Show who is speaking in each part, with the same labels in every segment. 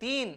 Speaker 1: 3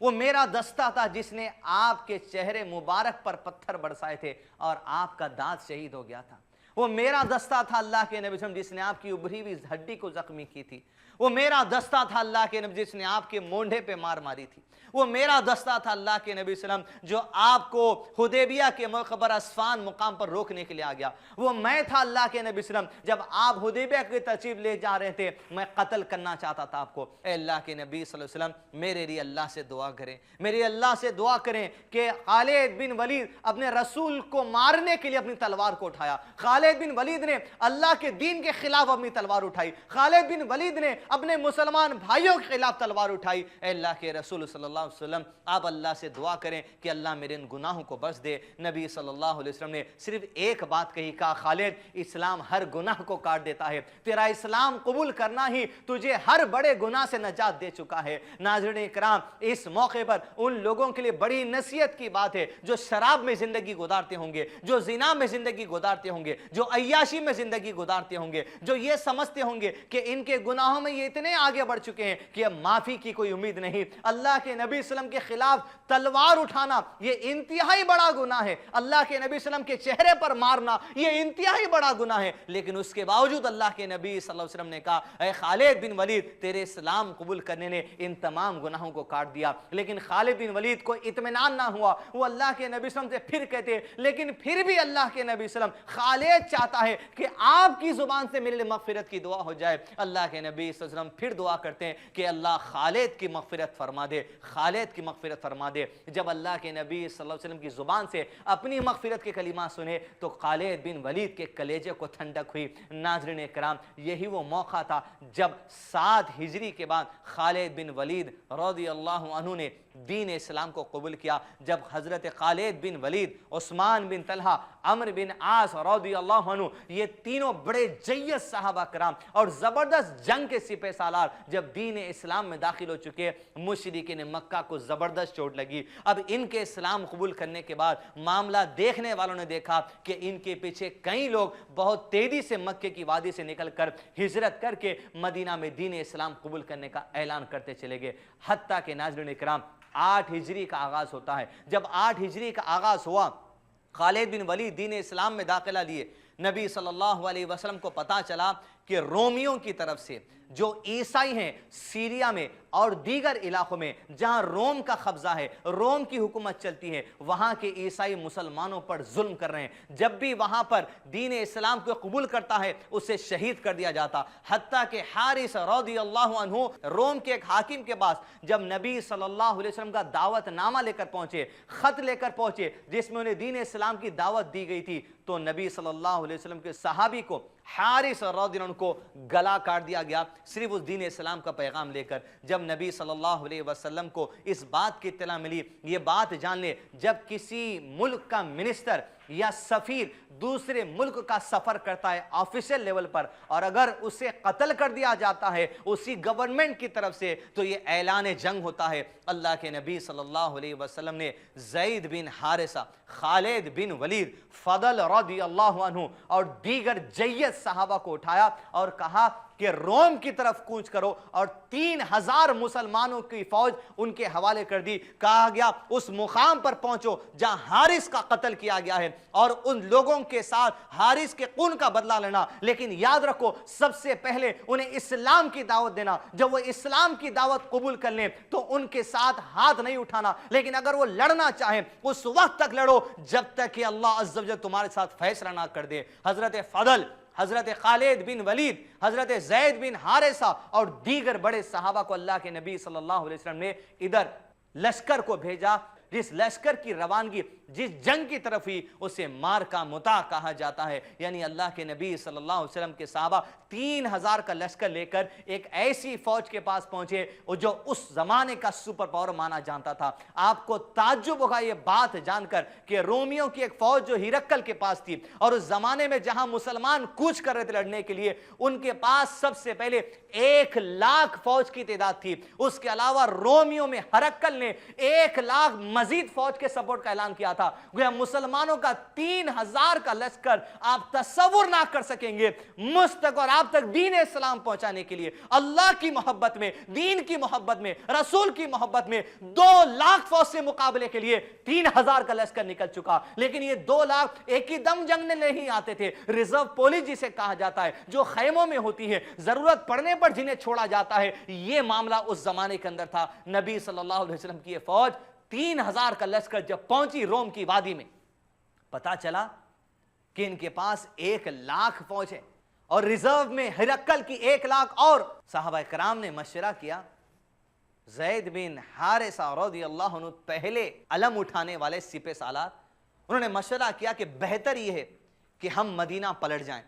Speaker 1: وہ میرا دستہ تھا جس نے آپ کے چہرے مبارک پر پتھر برسائے تھے اور آپ کا دانت شہید ہو گیا تھا۔ وہ میرا دستہ تھا اللہ کے نبی صلی اللہ علیہ وسلم جس نے آپ کی ابھری ہوئی ہڈی کو زخمی کی تھی۔ وہ میرا دستہ تھا اللہ کے نبی جس نے آپ کے مونڈھے پہ مار ماری تھی۔ وہ میرا دستہ تھا اللہ کے نبی صلی اللہ علیہ وسلم جو آپ کو حدیبیہ کے موقع پر اسفان مقام پر روکنے کے لیے آ گیا۔ وہ میں تھا اللہ کے نبی صلی اللہ علیہ وسلم جب آپ حدیبیہ کی تشریف لے جا رہے تھے، میں قتل کرنا چاہتا تھا آپ کو۔ اے اللہ کے نبی صلی اللہ علیہ وسلم میرے لیے اللہ سے دعا کریں، میرے اللہ سے دعا کریں کہ خالد بن ولید اپنے رسول کو مارنے کے لیے اپنی تلوار کو اٹھایا۔ خالد بن ولید نے اللہ کے دین کے خلاف اپنی تلوار اٹھائی۔ خالد بن ولید نے اپنے مسلمان بھائیوں کے خلاف تلوار اٹھائی۔ اے اللہ کے رسول صلی اللہ علیہ وسلم آپ اللہ سے دعا کریں کہ اللہ میرے ان گناہوں کو بخش دے۔ نبی صلی اللہ علیہ وسلم نے صرف ایک بات کہی، کہا خالد اسلام ہر گناہ کو کاٹ دیتا ہے، تیرا اسلام قبول کرنا ہی تجھے ہر بڑے گناہ سے نجات دے چکا ہے۔ ناظرین اکرام، اس موقع پر ان لوگوں کے لیے بڑی نصیحت کی بات ہے جو شراب میں زندگی گزارتے ہوں گے، جو زنا میں زندگی گزارتے ہوں گے، جو عیاشی میں زندگی گزارتے ہوں گے، جو یہ سمجھتے ہوں گے کہ ان کے گناہوں میں یہ اتنے آگے بڑھ چکے ہیں کہ اب معافی کی کوئی امید نہیں۔ اللہ کے نبی صلی اللہ علیہ وسلم کے خلاف تلوار اٹھانا یہ انتہائی بڑا گناہ ہے، اللہ کے نبی صلی اللہ علیہ وسلم کے چہرے پر مارنا یہ انتہائی بڑا گناہ ہے، لیکن اس کے باوجود اللہ کے نبی صلی اللہ علیہ وسلم نے کہا اے خالد بن ولید تیرے اسلام قبول کرنے نے ان تمام گناہوں کو کاٹ دیا۔ لیکن خالد بن ولید کو اطمینان نہ ہوا، وہ اللہ کے نبی صلی اللہ علیہ وسلم سے پھر کہتے لیکن پھر بھی اللہ کے نبی صلی اللہ علیہ وسلم خالد چاہتا ہے کہ آپ کی زبان سے میرے لیے مغفرت کی دعا ہو جائے۔ اللہ کے نبی صلی اللہ علیہ وسلم پھر دعا کرتے ہیں کہ اللہ خالد کی مغفرت فرما دے، خالد کی مغفرت فرما دے۔ جب اللہ کے نبی صلی اللہ علیہ وسلم کی زبان سے اپنی مغفرت کے کلمات سنے تو خالد بن ولید کے کلیجے کو ٹھنڈک ہوئی۔ ناظرین اکرام، یہی وہ موقع تھا جب 7 ہجری کے بعد خالد بن ولید رضی اللہ عنہ نے دین اسلام کو قبول کیا۔ جب حضرت خالد بن ولید، عثمان بن طلحہ، عمرو بن عاص رضی اللہ عنہ یہ تینوں بڑے جید صحابہ کرام اور زبردست جنگ کے سپہ سالار جب دین اسلام میں داخل ہو چکے، مشرکین مکہ کو زبردست چوٹ لگی۔ اب ان کے اسلام قبول کرنے کے بعد معاملہ دیکھنے والوں نے دیکھا کہ ان کے پیچھے کئی لوگ بہت تیزی سے مکے کی وادی سے نکل کر ہجرت کر کے مدینہ میں دین اسلام قبول کرنے کا اعلان کرتے چلے گئے، حتیٰ کہ ناظرین اکرام 8 ہجری کا آغاز ہوتا ہے۔ جب 8 ہجری کا آغاز ہوا، خالد بن ولید دین اسلام میں داخلہ لیے، نبی صلی اللہ علیہ وسلم کو پتا چلا کہ رومیوں کی طرف سے جو عیسائی ہیں سیریا میں اور دیگر علاقوں میں جہاں روم کا قبضہ ہے، روم کی حکومت چلتی ہے، وہاں کے عیسائی مسلمانوں پر ظلم کر رہے ہیں۔ جب بھی وہاں پر دین اسلام کو قبول کرتا ہے اسے شہید کر دیا جاتا، حتیٰ کہ حارث رضی اللہ عنہ روم کے ایک حاکم کے پاس جب نبی صلی اللہ علیہ وسلم کا دعوت نامہ لے کر پہنچے، خط لے کر پہنچے جس میں انہیں دین اسلام کی دعوت دی گئی تھی، تو نبی صلی اللہ علیہ وسلم کے صحابی کو حارث رضی اللہ عنہ کو گلا کاٹ دیا گیا صرف اس دین اسلام کا پیغام لے کر۔ جب نبی صلی اللہ علیہ وسلم کو اس بات کی اطلاع ملی، یہ بات جان لے جب کسی ملک کا منسٹر یا سفیر دوسرے ملک کا سفر کرتا ہے آفیشل لیول پر اور اگر اسے قتل کر دیا جاتا ہے اسی گورنمنٹ کی طرف سے تو یہ اعلان جنگ ہوتا ہے۔ اللہ کے نبی صلی اللہ علیہ وسلم نے زید بن حارثہ، خالد بن ولید، فضل رضی اللہ عنہ اور دیگر جید صحابہ کو اٹھایا اور کہا کہ روم کی طرف کوچ کرو، اور 3000 مسلمانوں کی فوج ان کے حوالے کر دی۔ کہا گیا اس مقام پر پہنچو جہاں حارث کا قتل کیا گیا ہے اور ان لوگوں کے ساتھ حارث کے خون کا بدلہ لینا، لیکن یاد رکھو سب سے پہلے انہیں اسلام کی دعوت دینا۔ جب وہ اسلام کی دعوت قبول کر لیں تو ان کے ساتھ ہاتھ نہیں اٹھانا، لیکن اگر وہ لڑنا چاہیں اس وقت تک لڑو جب تک کہ اللہ عز و جل تمہارے ساتھ فیصلہ نہ کر دے۔ حضرت فضل، حضرت خالد بن ولید، حضرت زید بن حارثہ اور دیگر بڑے صحابہ کو اللہ کے نبی صلی اللہ علیہ وسلم نے ادھر لشکر کو بھیجا، جس لشکر کی روانگی جس جنگ کی طرف ہی اسے مارکا متا کہا جاتا ہے۔ یعنی اللہ کے نبی صلی اللہ علیہ وسلم کے صحابہ 3000 کا لشکر لے کر ایک ایسی فوج کے پاس پہنچے جو اس زمانے کا سپر پاور مانا جانتا تھا۔ آپ کو تعجب ہوگا یہ بات جان کر کہ رومیوں کی ایک فوج جو ہرقل کے پاس تھی اور اس زمانے میں جہاں مسلمان کوچ کر رہے تھے لڑنے کے لیے، ان کے پاس سب سے پہلے 1,00,000 فوج کی تعداد تھی۔ اس کے علاوہ رومیوں میں ہرقل نے 1,00,000 مزید فوج کے سپورٹ کا اعلان کیا تھا. گویا مسلمانوں کا 3000 کا لشکر آپ تصور نہ کر سکیں گے مجھ تک اور آپ تک دین اسلام پہنچانے کے لیے. اللہ کی محبت میں, دین کی محبت میں, رسول کی محبت میں 2 لاکھ فوج سے مقابلے کے لیے 3000 کا لشکر نکل چکا. لیکن یہ 2 لاکھ ایک ہی دم جنگ میں نہیں آتے تھے. ریزرو پولیس جسے کہا جاتا ہے, جو خیموں میں ہوتی ہے, ضرورت پڑنے پر جنہیں چھوڑا جاتا ہے, یہ معاملہ اس زمانے کے اندر تھا. نبی صلی اللہ علیہ وسلم کی یہ فوج 3000 کا لشکر جب پہنچی روم کی وادی میں, پتا چلا کہ ان کے پاس 1 لاکھ فوج ہے اور ریزرو میں ہرقل کی 1 لاکھ. اور صحابہ کرام نے مشورہ کیا. زید بن حارثہ رضی اللہ عنہ پہلے علم اٹھانے والے سپہ سالار, انہوں نے مشورہ کیا کہ بہتر یہ ہے کہ ہم مدینہ پلٹ جائیں.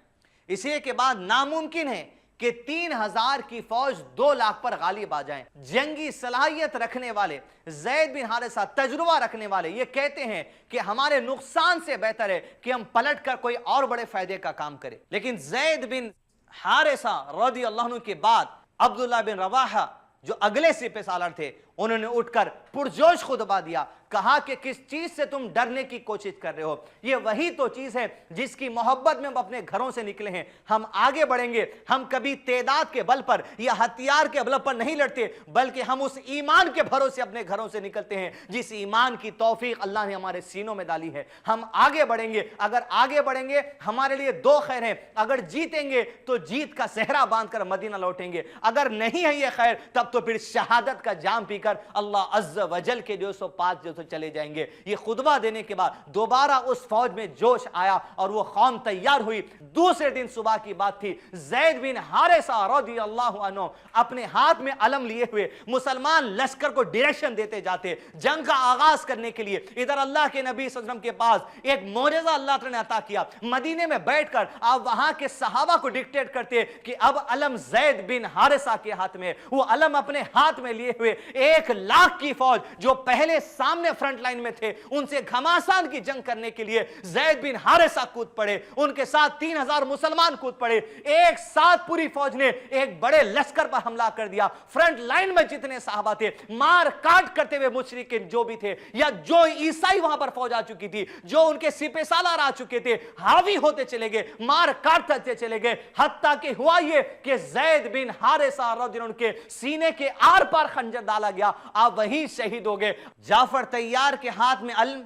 Speaker 1: اسی کے بعد ناممکن ہے کہ 3000 کی فوج 2 لاکھ پر غالب آ جائیں. جنگی صلاحیت رکھنے والے زید بن حارثہ, تجربہ رکھنے والے, یہ کہتے ہیں کہ ہمارے نقصان سے بہتر ہے کہ ہم پلٹ کر کوئی اور بڑے فائدے کا کام کریں. لیکن زید بن حارثہ رضی اللہ عنہ کے بعد عبداللہ بن رواحہ جو اگلے سپہ سالار تھے, انہوں نے اٹھ کر پرجوش خطبہ دیا. کہا کہ کس چیز سے تم ڈرنے کی کوشش کر رہے ہو, یہ وہی تو چیز ہے جس کی محبت میں ہم اپنے گھروں سے نکلے ہیں. ہم آگے بڑھیں گے. ہم کبھی تعداد کے بل پر یا ہتھیار کے بل پر نہیں لڑتے, بلکہ ہم اس ایمان کے بھروسے اپنے گھروں سے نکلتے ہیں جس ایمان کی توفیق اللہ نے ہمارے سینوں میں ڈالی ہے. ہم آگے بڑھیں گے. اگر آگے بڑھیں گے ہمارے لیے 2 خیر ہیں. اگر جیتیں گے تو جیت کا صحرا باندھ کر مدینہ لوٹیں گے. اگر نہیں ہے یہ خیر تب تو پھر شہادت کا جام پی کر اللہ عز و جل کے جو سو پاس جو سو چلے جائیں گے. یہ خطبہ دینے کے بعد دوبارہ اس فوج میں جوش آیا اور وہ قوم تیار ہوئی. دوسرے دن صبح کی بات تھی. زید بن حارثہ رضی اللہ عنہ اپنے ہاتھ میں علم لیے ہوئے مسلمان لشکر کو ڈائریکشن دیتے جاتے جنگ کا آغاز کرنے کے لیے. ادھر اللہ کے نبی صلی اللہ علیہ وسلم کے پاس ایک معجزہ اللہ تعالی نے عطا کیا. مدینے میں بیٹھ کر آپ وہاں کے صحابہ کو ڈکٹیٹ کرتے کہ اب علم زید بن حارثہ کے ہاتھ میں. وہ علم اپنے ہاتھ میں لیے ہوئے 1 لاکھ کی فوج جو پہلے سامنے فرنٹ لائن میں تھے, ان سے گھماسان کی جنگ کرنے کے لیے زید بن حارثہ کود پڑے. ان کے ساتھ 3000 مسلمان کود پڑے. ایک ساتھ پوری فوج نے ایک بڑے لشکر پر حملہ کر دیا. فرنٹ لائن میں جتنے صحابہ تھے مار کاٹ کرتے ہوئے مشرکین جو بھی تھے یا جو عیسائی وہاں پر فوج آ چکی تھی, جو ان کے سپہ سالار آ چکے تھے, حاوی ہوتے چلے گئے, مار کاٹتے چلے گئے. حتیٰ کہ ہوا یہ کہ زید بن حارثہ رضی اللہ عنہ کے سینے کے آر پار خنجر ڈالا گیا. آپ وہیں شہید ہو گئے. جعفر طیار کے ہاتھ میں علم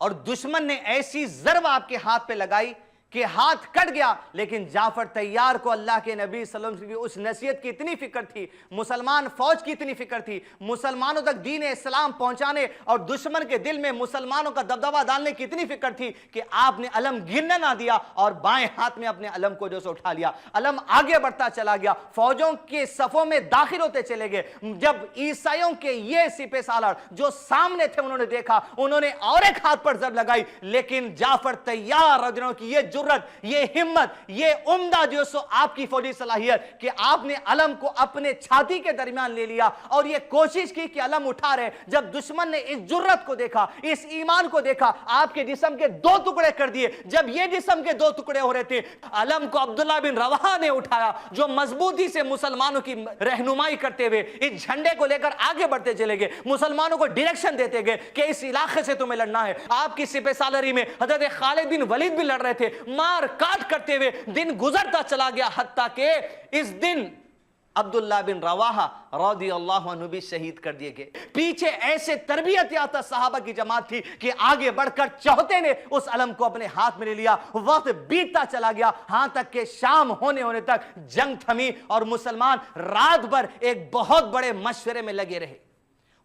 Speaker 1: اور دشمن نے ایسی ضرب آپ کے ہاتھ پہ لگائی کہ ہاتھ کٹ گیا. لیکن جعفر طیار کو اللہ کے نبی صلی اللہ علیہ وسلم کی اس نصیحت کی اتنی فکر تھی, مسلمان فوج کی اتنی فکر تھی, مسلمانوں تک دین اسلام پہنچانے اور دشمن کے دل میں مسلمانوں کا دبدبہ ڈالنے کی اتنی فکر تھی کہ آپ نے علم گرنے نہ دیا اور بائیں ہاتھ میں اپنے علم کو جو سو اٹھا لیا. علم آگے بڑھتا چلا گیا. فوجوں کے صفوں میں داخل ہوتے چلے گئے. جب عیسائیوں کے یہ سپہ سالار جو سامنے تھے انہوں نے دیکھا, انہوں نے اور ایک ہاتھ پر ضرب لگائی. لیکن جعفر طیار رضی اللہ عنہ کی یہ جرت, یہ ہمت, یہ عمدہ جو سو آپ کی فوجی صلاحیت کہ آپ نے علم کو اپنے چھاتی کے درمیان لے لیا اور یہ کوشش کی کہ علم اٹھا رہے. جب دشمن نے اس جرت کو دیکھا, اس ایمان کو دیکھا, آپ کے جسم کے 2 ٹکڑے کر دیے. جب یہ جسم کے 2 ٹکڑے ہو رہے تھے, علم کو عبداللہ بن رواحہ نے اٹھایا جو مضبوطی سے مسلمانوں کی رہنمائی کرتے ہوئے اس جھنڈے کو لے کر آگے بڑھتے چلے گئے, مسلمانوں کو ڈائریکشن دیتے گئے کہ اس علاقے سے تمہیں لڑنا ہے. آپ کی سپہ سالاری میں حضرت خالد بن ولید بھی لڑ رہے تھے. مار کاٹ کرتے ہوئے دن گزرتا چلا گیا حتیٰ کہ اس دن عبداللہ بن رواحہ رضی اللہ عنہ بھی شہید کر دیے گئے. پیچھے ایسے تربیت یافتہ صحابہ کی جماعت تھی کہ آگے بڑھ کر چوتھے نے اس علم کو اپنے ہاتھ میں لے لیا. وقت بیتتا چلا گیا ہاں تک کہ شام ہونے تک جنگ تھمی اور مسلمان رات بھر ایک بہت بڑے مشورے میں لگے رہے.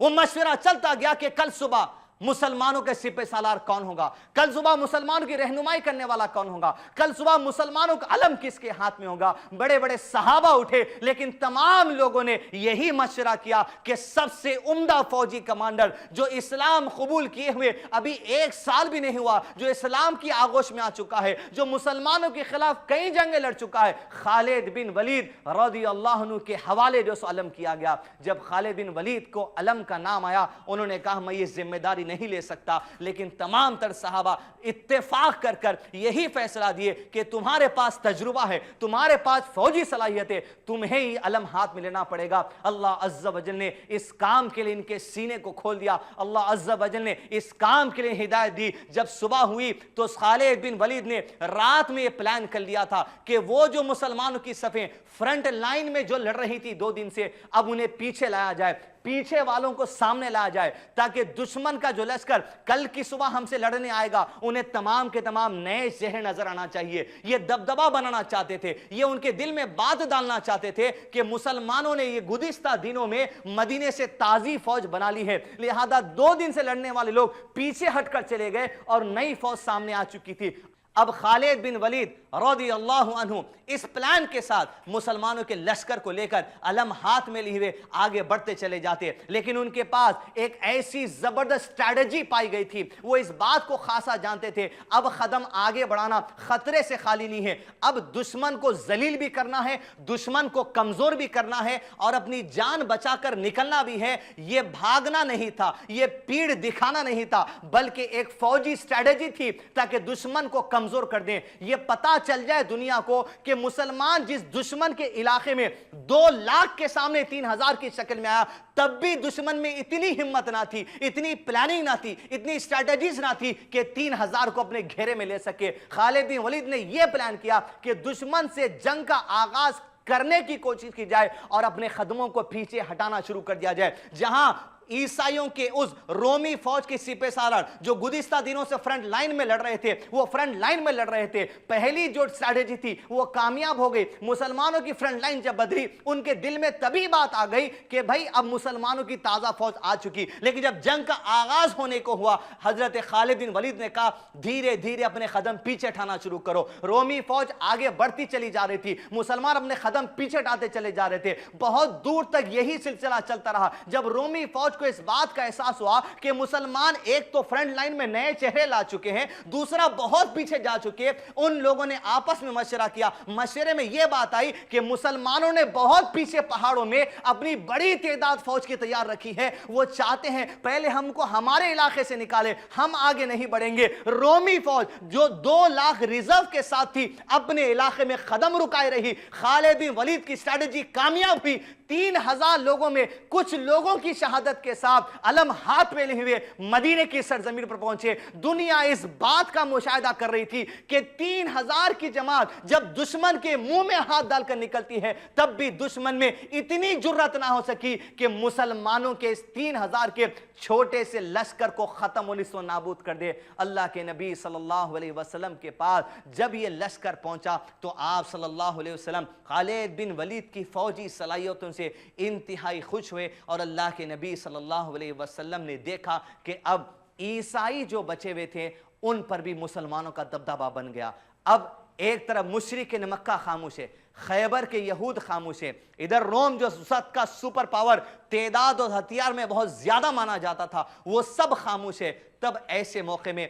Speaker 1: وہ مشورہ چلتا گیا کہ کل صبح مسلمانوں کے سپہ سالار کون ہوگا, کل صبح مسلمانوں کی رہنمائی کرنے والا کون ہوگا, کل صبح مسلمانوں کا علم کس کے ہاتھ میں ہوگا. بڑے بڑے صحابہ اٹھے لیکن تمام لوگوں نے یہی مشورہ کیا کہ سب سے عمدہ فوجی کمانڈر جو اسلام قبول کیے ہوئے ابھی 1 سال بھی نہیں ہوا, جو اسلام کی آغوش میں آ چکا ہے, جو مسلمانوں کے خلاف کئی جنگیں لڑ چکا ہے, خالد بن ولید رضی اللہ عنہ کے حوالے جو سو علم کیا گیا. جب خالد بن ولید کو علم کا نام آیا, انہوں نے کہا میں یہ ذمہ داری سواری نہیں لے سکتا، لیکن تمام تر صحابہ اتفاق کر کر یہی فیصلہ دیے کہ تمہارے پاس تجربہ ہے، تمہارے پاس فوجی صلاحیت ہے، تمہیں ہی علم ہاتھ میں لینا پڑے گا۔ اللہ عز و جل نے اس کام کے لیے ان کے سینے کو کھول دیا، اللہ عز و جل نے اس کام کے لیے ہدایت دی۔ جب صبح ہوئی تو خالد بن ولید نے رات میں یہ پلان کر لیا تھا کہ وہ جو مسلمانوں کی صفیں فرنٹ لائن میں جو لڑ رہی تھی 2 دن سے، اب انہیں پیچھے لایا جائے، پیچھے والوں کو سامنے لایا جائے، تاکہ دشمن کا جو لشکر کل کی صبح ہم سے لڑنے آئے گا انہیں تمام کے تمام نئے چہرے نظر آنا چاہیے۔ یہ دبدبہ بنانا چاہتے تھے، یہ ان کے دل میں بات ڈالنا چاہتے تھے کہ مسلمانوں نے یہ گزشتہ دنوں میں مدینے سے تازی فوج بنا لی ہے، لہذا 2 دن سے لڑنے والے لوگ پیچھے ہٹ کر چلے گئے اور نئی فوج سامنے آ چکی تھی۔ اب خالد بن ولید رضی اللہ عنہ اس پلان کے ساتھ مسلمانوں کے لشکر کو لے کر علم ہاتھ میں لیے ہوئے آگے بڑھتے چلے جاتے، لیکن ان کے پاس ایک ایسی زبردست اسٹریٹجی پائی گئی تھی، وہ اس بات کو خاصا جانتے تھے اب قدم آگے بڑھانا خطرے سے خالی نہیں ہے، اب دشمن کو ذلیل بھی کرنا ہے، دشمن کو کمزور بھی کرنا ہے اور اپنی جان بچا کر نکلنا بھی ہے۔ یہ بھاگنا نہیں تھا، یہ پیڑ دکھانا نہیں تھا، بلکہ ایک فوجی اسٹریٹجی تھی تاکہ دشمن کو کمزور کر دیں۔ یہ پتا چل جائے دنیا کو کہ مسلمان جس دشمن کے علاقے میں 2 لاکھ کے سامنے 3000 کی شکل میں آیا، تب بھی دشمن میں اتنی ہمت نہ تھی، اتنی پلاننگ نہ تھی، اتنی اسٹریٹجیز نہ تھی کہ 3000 کو اپنے گھیرے میں لے سکے۔ خالد بن ولید نے یہ پلان کیا کہ دشمن سے جنگ کا آغاز کرنے کی کوشش کی جائے اور اپنے قدموں کو پیچھے ہٹانا شروع کر دیا جائے۔ جہاں عیسائیوں کے اس رومی فوج کی سپہ سالار جو گزشتہ دنوں سے فرنٹ لائن میں لڑ رہے تھے، وہ فرنٹ لائن میں لڑ رہے تھے، پہلی جو اسٹریٹجی تھی وہ کامیاب ہو گئی۔ مسلمانوں کی فرنٹ لائن جب بدلی، ان کے دل میں تبھی بات آ گئی کہ بھائی اب مسلمانوں کی تازہ فوج آ چکی، لیکن جب جنگ کا آغاز ہونے کو ہوا، حضرت خالد بن ولید نے کہا دھیرے دھیرے اپنے قدم پیچھے اٹھانا شروع کرو۔ رومی فوج آگے بڑھتی چلی جا رہی تھی، مسلمان اپنے قدم پیچھے اٹھاتے چلے جا رہے تھے، بہت دور تک یہی سلسلہ چلتا رہا۔ جب رومی فوج کو اس بات کا احساس ہوا کہ مسلمان ایک تو فرنٹ لائن میں نئے چہرے لا چکے ہیں، دوسرا بہت پیچھے جا چکے، ان لوگوں نے آپس میں مشورہ کیا۔ مشورے میں یہ بات آئی کہ مسلمانوں نے بہت پیچھے پہاڑوں میں اپنی بڑی تعداد فوج کی تیار رکھی ہے، وہ چاہتے ہیں پہلے ہم کو ہمارے علاقے سے نکالے، ہم آگے نہیں بڑھیں گے۔ رومی فوج جو 2 لاکھ ریزرو کے ساتھ تھی اپنے علاقے میں قدم رکائے رہی۔ خالد بن ولید کی اسٹریٹجی کامیاب ہوئی، 3000 لوگوں میں کچھ لوگوں کی شہادت کے ساتھ علم ہاتھ میں لیے ہوئے مدینے کی سرزمین پر پہنچے۔ دنیا اس بات کا مشاہدہ کر رہی تھی کہ 3000 کی جماعت جب دشمن کے منہ میں ہاتھ ڈال کر نکلتی ہے، تب بھی دشمن میں اتنی جرت نہ ہو سکی کہ مسلمانوں کے اس 3000 کے چھوٹے سے لشکر کو ختم و نیست و نابود کر دے۔ اللہ کے نبی صلی اللہ علیہ وسلم کے پاس جب یہ لشکر پہنچا تو آپ صلی اللہ علیہ وسلم خالد بن ولید کی فوجی صلاحیتوں سے انتہائی خوش ہوئے، اور اللہ کے نبی صلی اللہ علیہ وسلم نے دیکھا کہ اب عیسائی جو بچے ہوئے تھے ان پر بھی مسلمانوں کا دبدبہ بن گیا۔ اب ایک طرف مشرکین مکہ خاموش ہے، خیبر کے یہود خاموش ہے، ادھر روم جو سب کا سپر پاور تعداد اور ہتھیار میں بہت زیادہ مانا جاتا تھا وہ سب خاموش ہے۔ تب ایسے موقع میں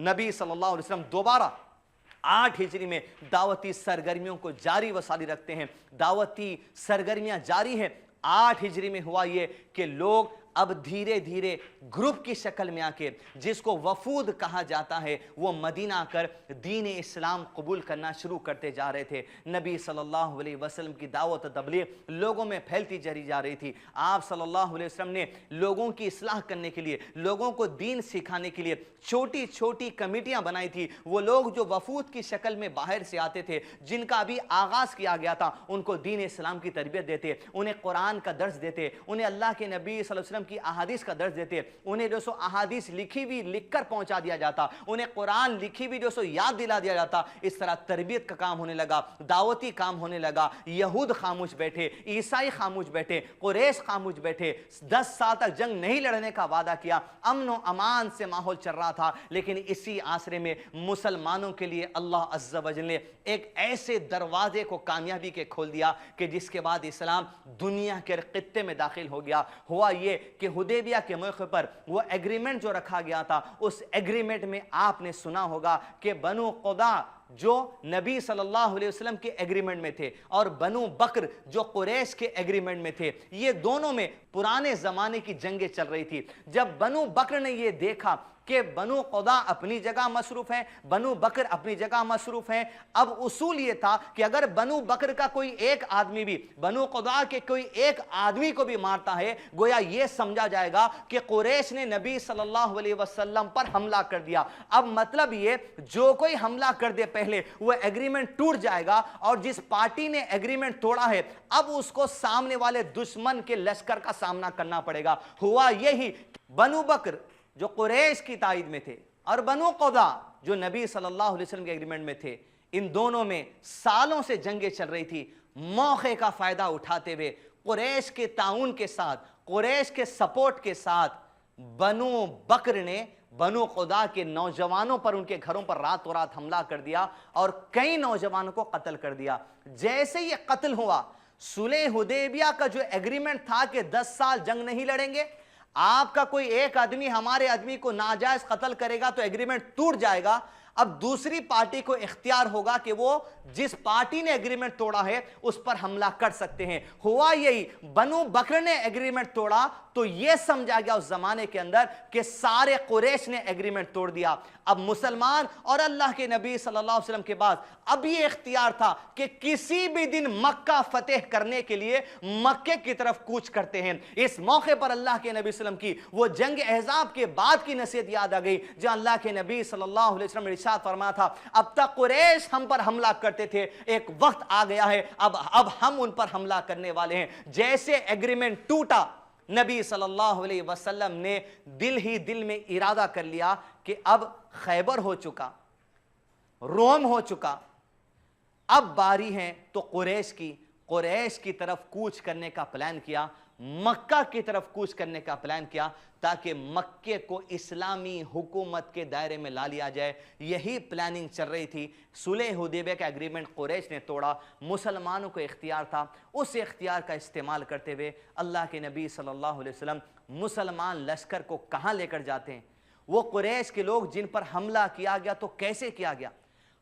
Speaker 1: نبی صلی اللہ علیہ وسلم دوبارہ 8 ہجری میں دعوتی سرگرمیوں کو جاری و ساری رکھتے ہیں۔ دعوتی سرگرمیاں جاری ہیں۔ 8 ہجری میں ہوا یہ کہ لوگ اب دھیرے دھیرے گروپ کی شکل میں آ کے، جس کو وفود کہا جاتا ہے، وہ مدینہ آ کر دین اسلام قبول کرنا شروع کرتے جا رہے تھے۔ نبی صلی اللہ علیہ وسلم کی دعوت و تبلیغ لوگوں میں پھیلتی چلی جا رہی تھی۔ آپ صلی اللہ علیہ وسلم نے لوگوں کی اصلاح کرنے کے لیے، لوگوں کو دین سکھانے کے لیے چھوٹی چھوٹی کمیٹیاں بنائی تھی۔ وہ لوگ جو وفود کی شکل میں باہر سے آتے تھے، جن کا ابھی آغاز کیا گیا تھا، ان کو دین اسلام کی تربیت دیتے، انہیں قرآن کا درس دیتے، انہیں اللہ کے نبی صلی اللہ علیہ وسلم کی احادیث کا درس دیتے، انہیں جو سو احادیث لکھی ہوئی لکھ کر پہنچا دیا جاتا، انہیں قرآن لکھی ہوئی جو سو یاد دلا دیا جاتا۔ اس طرح تربیت کا کام ہونے لگا، دعوتی کام ہونے لگا۔ یہود خاموش بیٹھے، عیسائی خاموش بیٹھے، قریش خاموش بیٹھے۔ 10 سال تک جنگ نہیں لڑنے کا وعدہ کیا، امن و امان سے ماحول چل رہا تھا، لیکن اسی عصر میں مسلمانوں کے لیے اللہ عز و جل نے ایک ایسے دروازے کو کامیابی کے کھول دیا کہ جس کے بعد اسلام دنیا کے خطے میں داخل ہو گیا۔ ہوا یہ کہ حدیبیہ کے موقع پر وہ ایگریمنٹ جو رکھا گیا تھا، اس ایگریمنٹ میں آپ نے سنا ہوگا کہ بنو قضاع جو نبی صلی اللہ علیہ وسلم کے ایگریمنٹ میں تھے اور بنو بکر جو قریش کے ایگریمنٹ میں تھے، یہ دونوں میں پرانے زمانے کی جنگیں چل رہی تھی۔ جب بنو بکر نے یہ دیکھا کہ بنو قضاع اپنی جگہ مصروف ہیں، بنو بکر اپنی جگہ مصروف ہیں، اب اصول یہ تھا کہ اگر بنو بکر کا کوئی ایک آدمی بھی بنو قضاع کے کوئی ایک آدمی کو بھی مارتا ہے، گویا یہ سمجھا جائے گا کہ قریش نے نبی صلی اللہ علیہ وسلم پر حملہ کر دیا۔ اب مطلب یہ جو کوئی حملہ کر دے پہلے وہ ایگریمنٹ ٹوٹ جائے گا، اور جس پارٹی نے ایگریمنٹ توڑا ہے اب اس کو سامنے والے دشمن کے لشکر کا سامنا کرنا پڑے گا۔ ہوا یہی، بنو بکر جو قریش کی تائید میں تھے اور بنو قضاع جو نبی صلی اللہ علیہ وسلم کے ایگریمنٹ میں تھے، ان دونوں میں سالوں سے جنگیں چل رہی تھی۔ موقع کا فائدہ اٹھاتے ہوئے قریش کے تعاون کے ساتھ، قریش کے سپورٹ کے ساتھ، بنو بکر نے بنو قضاع کے نوجوانوں پر، ان کے گھروں پر راتوں رات حملہ کر دیا اور کئی نوجوانوں کو قتل کر دیا۔ جیسے یہ قتل ہوا، صلح حدیبیہ کا جو ایگریمنٹ تھا کہ 10 سال جنگ نہیں لڑیں گے، آپ کا کوئی ایک آدمی ہمارے آدمی کو ناجائز قتل کرے گا تو ایگریمنٹ ٹوٹ جائے گا۔ اب دوسری پارٹی کو اختیار ہوگا کہ وہ جس پارٹی نے ایگریمنٹ توڑا ہے اس پر حملہ کر سکتے ہیں۔ ہوا یہی، بنو بکر نے ایگریمنٹ توڑا تو یہ سمجھا گیا اس زمانے کے اندر کہ سارے قریش نے ایگریمنٹ توڑ دیا۔ اب مسلمان اور اللہ کے نبی صلی اللہ علیہ وسلم کے بعد اب یہ اختیار تھا کہ کسی بھی دن مکہ فتح کرنے کے لیے مکے کی طرف کوچ کرتے ہیں۔ اس موقع پر اللہ کے نبی صلی اللہ علیہ وسلم کی وہ جنگ احزاب کے بعد کی نصیحت یاد آ گئی، جہاں اللہ کے نبی صلی اللہ علیہ وسلم نے ارشاد فرمایا تھا، اب تک قریش ہم پر حملہ کرتے تھے، ایک وقت آ گیا ہے اب ہم ان پر حملہ کرنے والے ہیں۔ جیسے ایگریمنٹ ٹوٹا، نبی صلی اللہ علیہ وسلم نے دل ہی دل میں ارادہ کر لیا کہ اب خیبر ہو چکا، روم ہو چکا، اب باری ہے تو قریش کی طرف کوچ کرنے کا پلان کیا، مکہ کی طرف کوچ کرنے کا پلان کیا تاکہ مکے کو اسلامی حکومت کے دائرے میں لا لیا جائے۔ یہی پلاننگ چل رہی تھی۔ صلح حدیبیہ کا ایگریمنٹ قریش نے توڑا، مسلمانوں کو اختیار تھا، اس اختیار کا استعمال کرتے ہوئے اللہ کے نبی صلی اللہ علیہ وسلم مسلمان لشکر کو کہاں لے کر جاتے ہیں؟ وہ قریش کے لوگ جن پر حملہ کیا گیا تو کیسے کیا گیا؟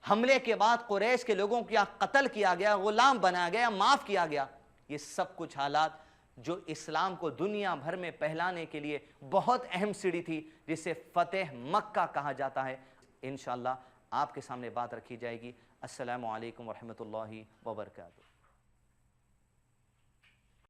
Speaker 1: حملے کے بعد قریش کے لوگوں کو قتل کیا گیا، غلام بنایا گیا، معاف کیا گیا۔ یہ سب کچھ حالات جو اسلام کو دنیا بھر میں پھیلانے کے لیے بہت اہم سیڑھی تھی، جسے فتح مکہ کہا جاتا ہے، انشاءاللہ آپ کے سامنے بات رکھی جائے گی۔ السلام علیکم ورحمۃ اللہ وبرکاتہ۔